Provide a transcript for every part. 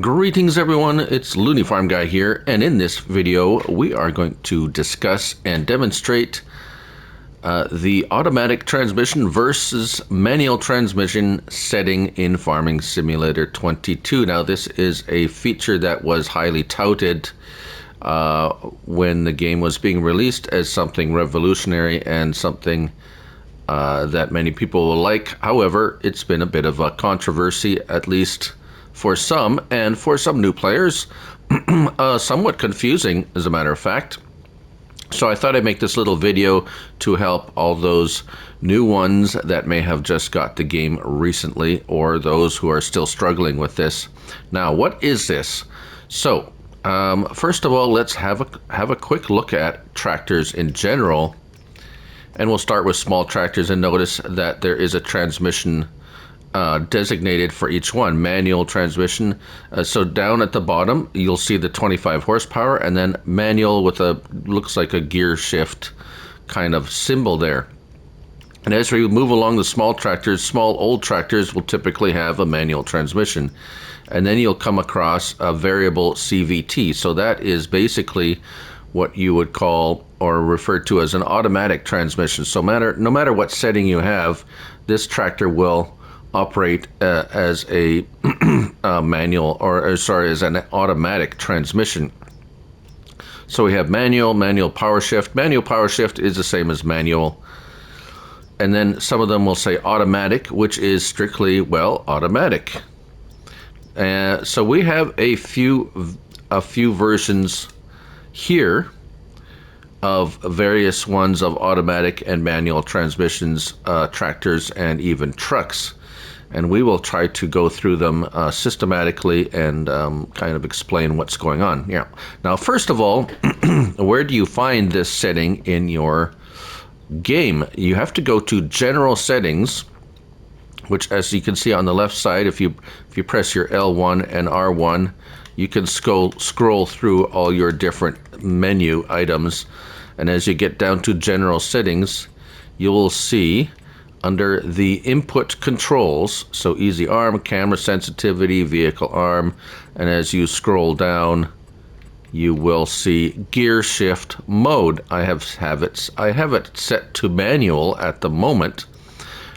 Greetings everyone, it's Looney Farm Guy here, and in this video we are going to discuss and demonstrate the automatic transmission versus manual transmission setting in Farming Simulator 22. Now this is a feature that was highly touted when the game was being released as something revolutionary and something that many people will like. However, it's been a bit of a controversy, at least for some, and for some new players, somewhat confusing as a matter of fact. So I thought I'd make this little video to help all those new ones that may have just got the game recently, or those who are still struggling with this. Now, what is this? So, first of all, let's have a quick look at tractors in general, and we'll start with small tractors and notice that there is a transmission designated for each one. Manual transmission, so down at the bottom you'll see the 25 horsepower, and then manual with a looks like a gear shift kind of symbol there. And as we move along, the small tractors, small old tractors, will typically have a manual transmission, and then you'll come across a variable CVT. So that is basically what you would call or refer to as an automatic transmission. So no matter what setting you have, this tractor will operate as a manual, or sorry, as an automatic transmission. So we have manual power shift. Manual power shift is the same as manual. And then some of them will say automatic, which is strictly, well, automatic. So we have a few versions here of various ones of automatic and manual transmissions, tractors, and even trucks. And we will try to go through them systematically and kind of explain what's going on. Yeah. Now, first of all, where do you find this setting in your game? You have to go to General Settings, which, as you can see on the left side, if you press your L1 and R1, you can scroll through all your different menu items. And as you get down to General Settings, you will see under the input controls, so easy arm, camera sensitivity, vehicle arm, and as you scroll down, you will see gear shift mode. I have it set to manual at the moment.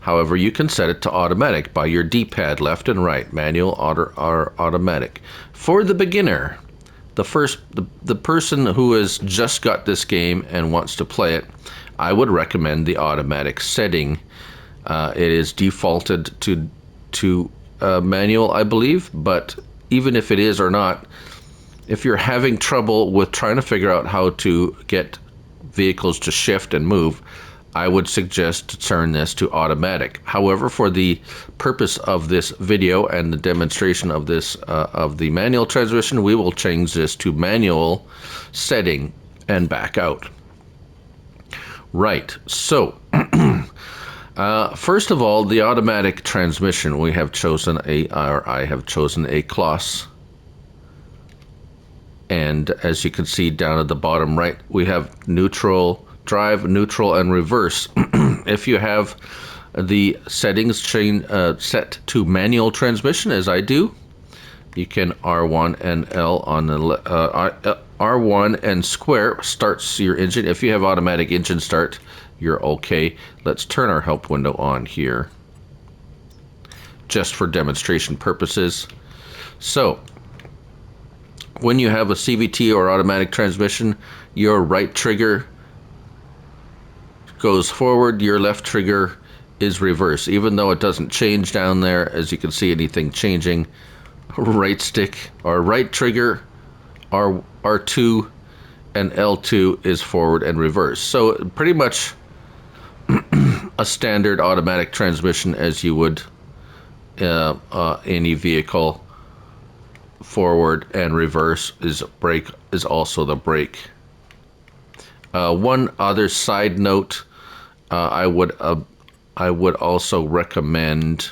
However, you can set it to automatic by your D-pad, left and right, manual or automatic. For the beginner, the person who has just got this game and wants to play it, I would recommend the automatic setting. It is defaulted to manual, I believe, but even if it is or not, if you're having trouble with trying to figure out how to get vehicles to shift and move, I would suggest to turn this to automatic. However, for the purpose of this video and the demonstration of this of the manual transmission, we will change this to manual setting and back out. Right, so first of all, the automatic transmission, I have chosen a class. And as you can see down at the bottom right, we have neutral, drive, neutral, and reverse. If you have the settings set to manual transmission, as I do, you can R1 and L on the R1 and square starts your engine. If you have automatic engine start, you're okay. Let's turn our help window on here, just for demonstration purposes. So, when you have a CVT or automatic transmission, your right trigger goes forward, your left trigger is reverse. Even though it doesn't change down there, as you can see anything changing, right stick or right trigger, R2 and L2 is forward and reverse. So pretty much a standard automatic transmission as you would any vehicle. Forward and reverse is also the brake. One other side note, I would also recommend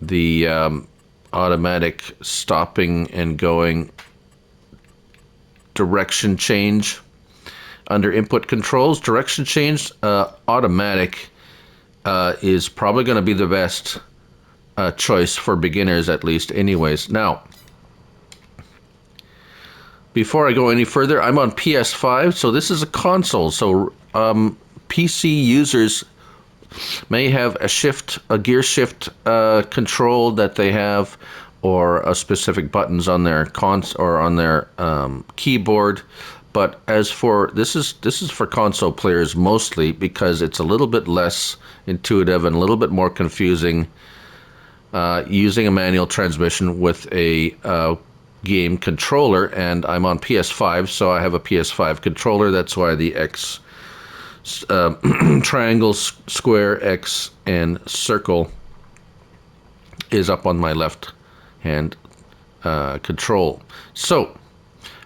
the automatic stopping and going direction change. Under input controls, direction change, automatic is probably going to be the best choice for beginners, at least anyways. Now, before I go any further, I'm on PS5, so this is a console. So PC users may have a gear shift control that they have, or a specific buttons on their keyboard. But as for this is for console players mostly, because it's a little bit less intuitive and a little bit more confusing using a manual transmission with a game controller. And I'm on PS5, so I have a PS5 controller. That's why the X, triangle, square, X, and circle is up on my left hand control. So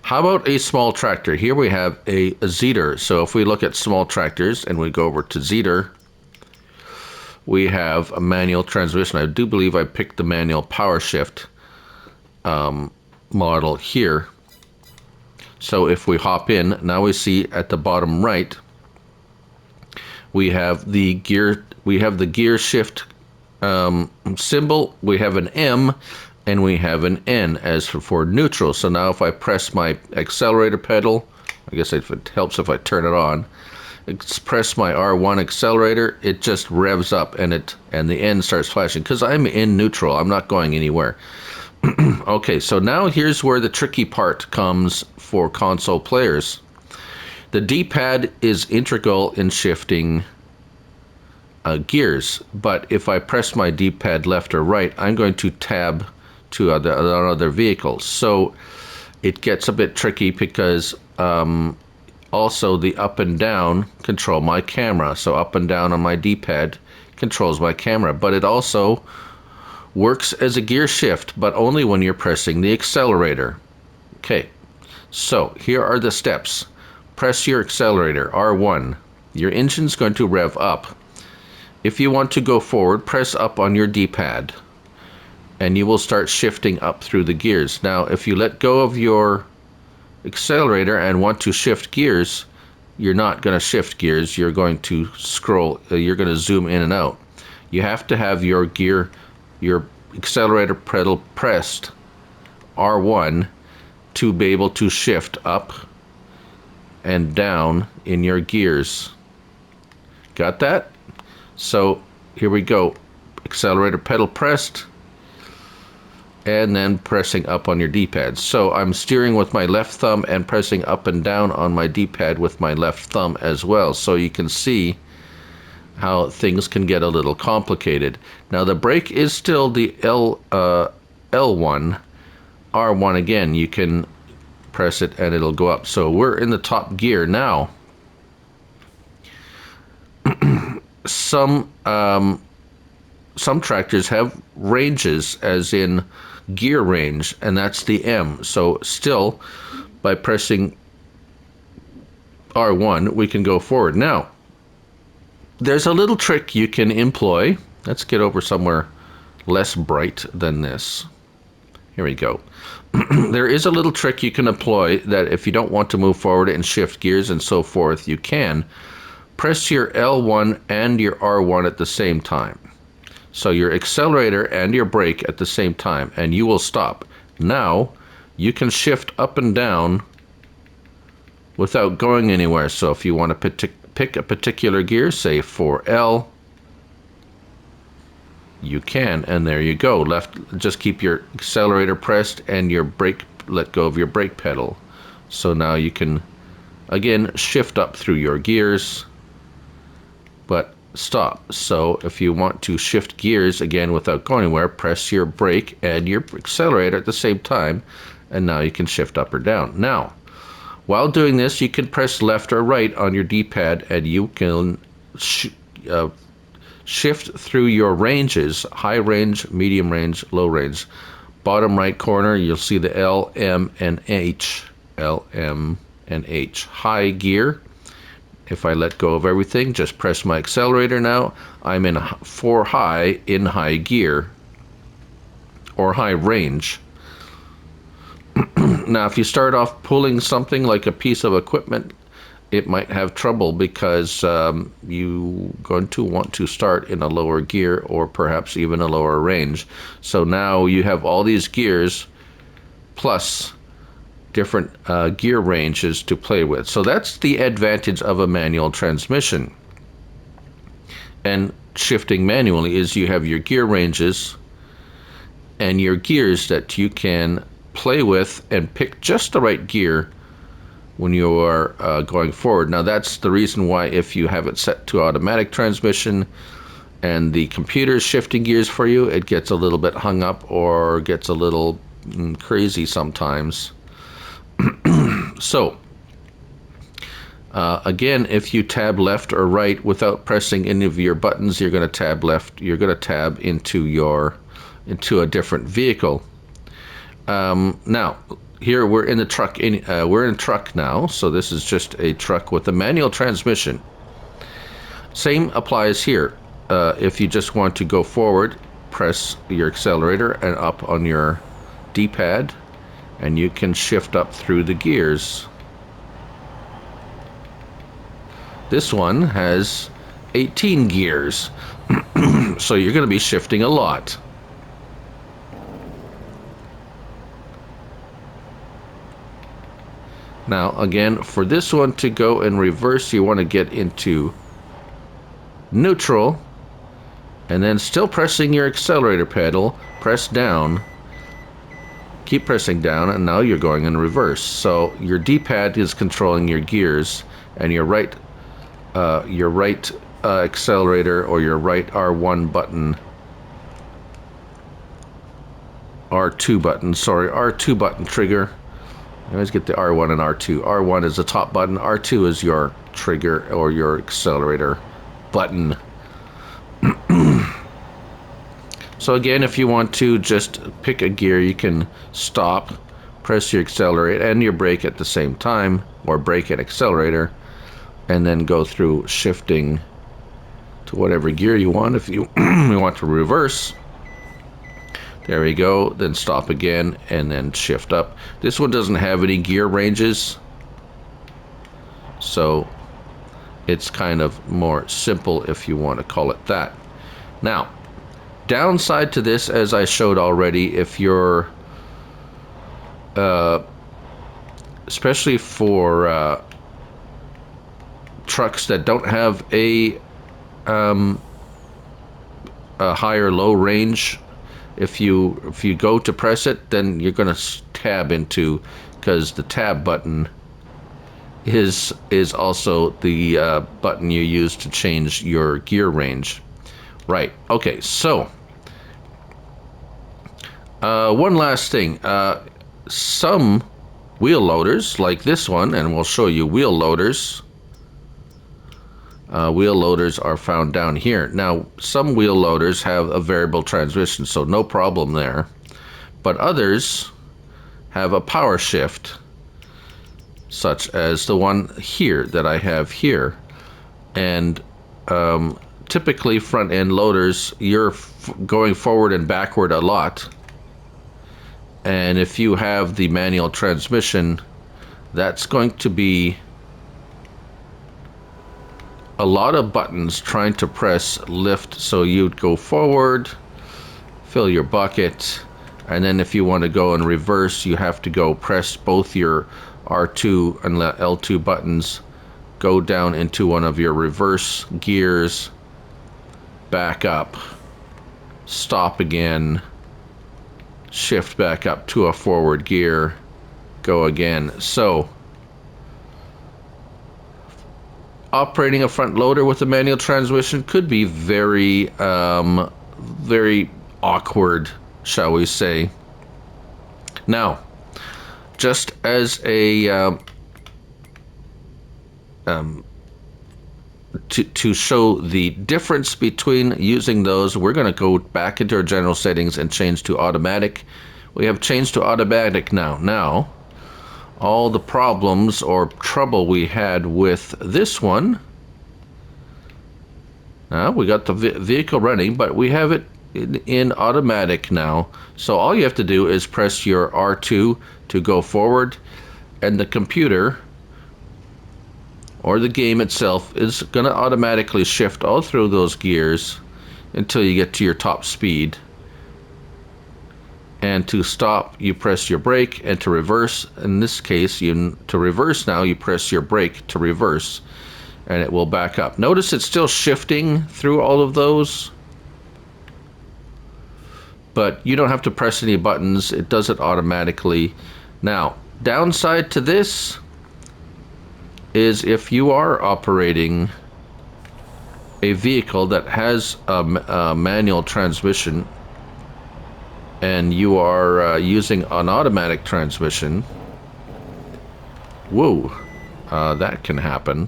how about a small tractor? Here we have a Zetor. So if we look at small tractors and we go over to Zetor, we have a manual transmission. I do believe I picked the manual power shift model here. So if we hop in, now we see at the bottom right, we have the gear shift symbol, we have an M, and we have an N as for neutral. So now if I press my accelerator pedal, I guess if it helps if I turn it on, press my R1 accelerator, it just revs up and the N starts flashing because I'm in neutral. I'm not going anywhere. Okay, so now here's where the tricky part comes for console players. The D-pad is integral in shifting gears, but if I press my D-pad left or right, I'm going to tab to other vehicles. So it gets a bit tricky because also the up and down control my camera. So up and down on my D-pad controls my camera, but it also works as a gear shift, but only when you're pressing the accelerator. Okay, so here are the steps. Press your accelerator, R1. Your engine's going to rev up. If you want to go forward, press up on your D-pad, and you will start shifting up through the gears. Now, if you let go of your accelerator and want to shift gears, you're not going to shift gears. You're going to scroll. You're going to zoom in and out. You have to have your accelerator pedal pressed, R1, to be able to shift up and down in your gears. Got that? So here we go. Accelerator pedal pressed, and then pressing up on your D-pad. So I'm steering with my left thumb and pressing up and down on my D-pad with my left thumb as well. So you can see how things can get a little complicated. Now the brake is still the L1, R1 again. You can press it and it'll go up. So we're in the top gear now. Some tractors have ranges, as in gear range, and that's the M. So still, by pressing R1, we can go forward. Now, there's a little trick you can employ. Let's get over somewhere less bright than this. Here we go. There is a little trick you can employ that if you don't want to move forward and shift gears and so forth, you can press your L1 and your R1 at the same time. So your accelerator and your brake at the same time, and you will stop. Now, you can shift up and down without going anywhere. So if you want to pick a particular gear, say for L, you can, and there you go. Just keep your accelerator pressed and your brake, let go of your brake pedal. So now you can, again, shift up through your gears, but stop. So if you want to shift gears again without going anywhere, press your brake and your accelerator at the same time, and now you can shift up or down. Now, while doing this, you can press left or right on your D-pad, and you can shift through your ranges: high range, medium range, low range. Bottom right corner, you'll see the L, M, and H. L, M, and H. High gear. If I let go of everything, just press my accelerator now, I'm in for high in high gear, or high range. Now, if you start off pulling something like a piece of equipment, it might have trouble because you're going to want to start in a lower gear or perhaps even a lower range. So now you have all these gears plus different gear ranges to play with. So that's the advantage of a manual transmission. And shifting manually is you have your gear ranges and your gears that you can play with and pick just the right gear when you are going forward. Now that's the reason why if you have it set to automatic transmission and the computer's shifting gears for you, it gets a little bit hung up or gets a little crazy sometimes. So again, if you tab left or right without pressing any of your buttons, you're going to tab left. You're going to tab into a different vehicle. Now, here we're in the truck. We're in a truck now, so this is just a truck with a manual transmission. Same applies here. If you just want to go forward, press your accelerator and up on your D-pad, and you can shift up through the gears. This one has 18 gears, so you're going to be shifting a lot. Now again, for this one to go in reverse, you want to get into neutral and then still pressing your accelerator pedal, press down, keep pressing down, and now you're going in reverse. So your D-pad is controlling your gears, and your right accelerator or your right R1 button, R2 button trigger. You always get the R1 and R2. R1 is the top button, R2 is your trigger or your accelerator button. So again, if you want to just pick a gear, you can stop, press your accelerator and your brake at the same time, or brake and accelerator, and then go through shifting to whatever gear you want. If you want to reverse, there we go, then stop again and then shift up. This one doesn't have any gear ranges, so it's kind of more simple if you want to call it that. Now, downside to this, as I showed already, if you're especially for trucks that don't have a high or low range, if you go to press it, then you're going to tab into, because the tab button is also the button you use to change your gear range. Right, okay, so one last thing. Some wheel loaders, like this one, and we'll show you wheel loaders. Wheel loaders are found down here. Now, some wheel loaders have a variable transmission, so no problem there. But others have a power shift, such as the one here that I have here. And typically front end loaders, you're going forward and backward a lot. And if you have the manual transmission, that's going to be a lot of buttons trying to press lift. So you'd go forward, fill your bucket, and then if you want to go in reverse, you have to go press both your R2 and L2 buttons, go down into one of your reverse gears, back up, stop again, shift back up to a forward gear, go again. So operating a front loader with a manual transmission could be very very awkward, shall we say. Now, just as a to show the difference between using those, we're going to go back into our general settings and change to automatic. We have changed to automatic now. Now, all the problems or trouble we had with this one, now we got the vehicle running, but we have it in automatic now. So all you have to do is press your R2 to go forward, and the computer or the game itself is going to automatically shift all through those gears until you get to your top speed. And to stop, you press your brake, and to reverse, in this case, to reverse now, you press your brake to reverse, and it will back up. Notice it's still shifting through all of those, but you don't have to press any buttons. It does it automatically. Now, downside to this is if you are operating a vehicle that has a manual transmission and you are using an automatic transmission, whoa, that can happen.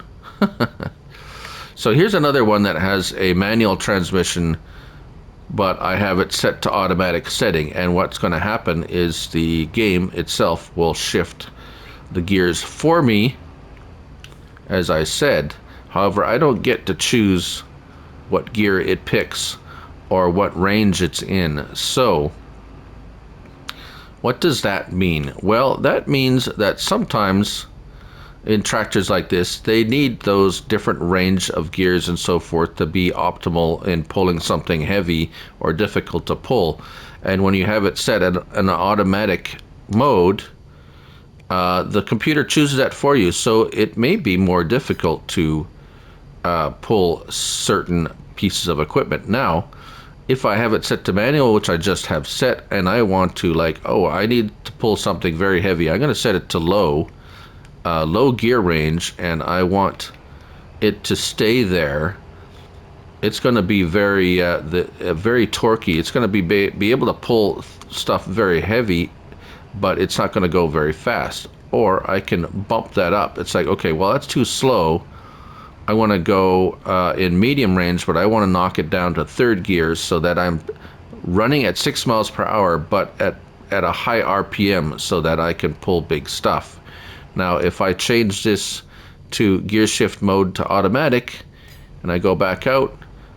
So here's another one that has a manual transmission, but I have it set to automatic setting, and what's going to happen is the game itself will shift the gears for me, as I said. However, I don't get to choose what gear it picks or what range it's in. So what does that mean? Well, that means that sometimes in tractors like this, they need those different range of gears and so forth to be optimal in pulling something heavy or difficult to pull. And when you have it set at an automatic mode, the computer chooses that for you. So it may be more difficult to pull certain pieces of equipment. Now, if I have it set to manual, which I just have set, and I want to, like, oh, I need to pull something very heavy, I'm going to set it to low gear range, and I want it to stay there. It's going to be very very torquey. It's going to be able to pull stuff very heavy, but it's not going to go very fast. Or I can bump that up. It's like, okay, well, that's too slow. I want to go in medium range, but I want to knock it down to third gear so that I'm running at 6 miles per hour, but at a high RPM so that I can pull big stuff. Now, if I change this to gear shift mode to automatic and I go back out,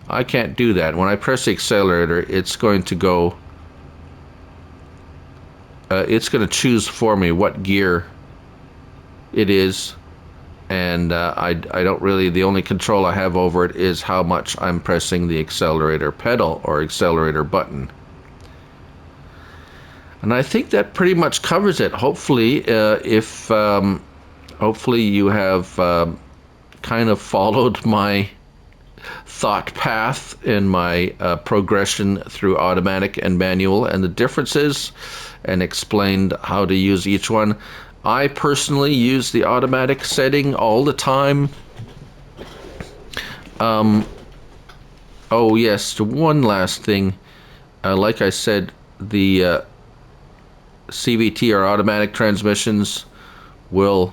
I can't do that. When I press the accelerator, it's going to go, it's going to choose for me what gear it is. And I don't really, the only control I have over it is how much I'm pressing the accelerator pedal or accelerator button. And I think that pretty much covers it. Hopefully, hopefully you have kind of followed my thought path in my progression through automatic and manual and the differences, and explained how to use each one. I personally use the automatic setting all the time. Oh yes, one last thing. Like I said, the CVT or automatic transmissions will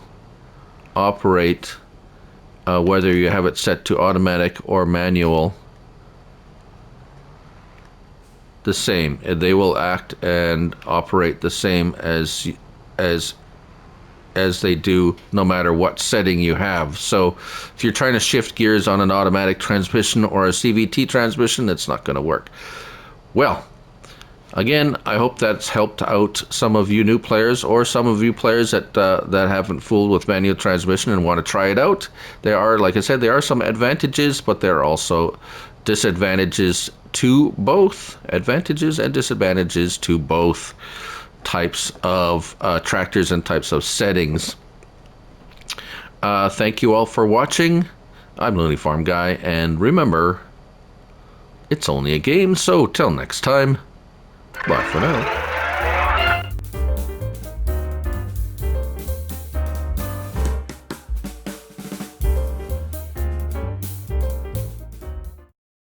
operate whether you have it set to automatic or manual the same. They will act and operate the same as they do no matter what setting you have. So if you're trying to shift gears on an automatic transmission or a CVT transmission, it's not going to work. Well, again, I hope that's helped out some of you new players, or some of you players that haven't fooled with manual transmission and want to try it out. There are, like I said, there are some advantages, but there are also disadvantages to both. Advantages and disadvantages to both types of tractors and types of settings. Thank you all for watching. I'm Looney Farm Guy, and remember, it's only a game, so till next time, bye for now.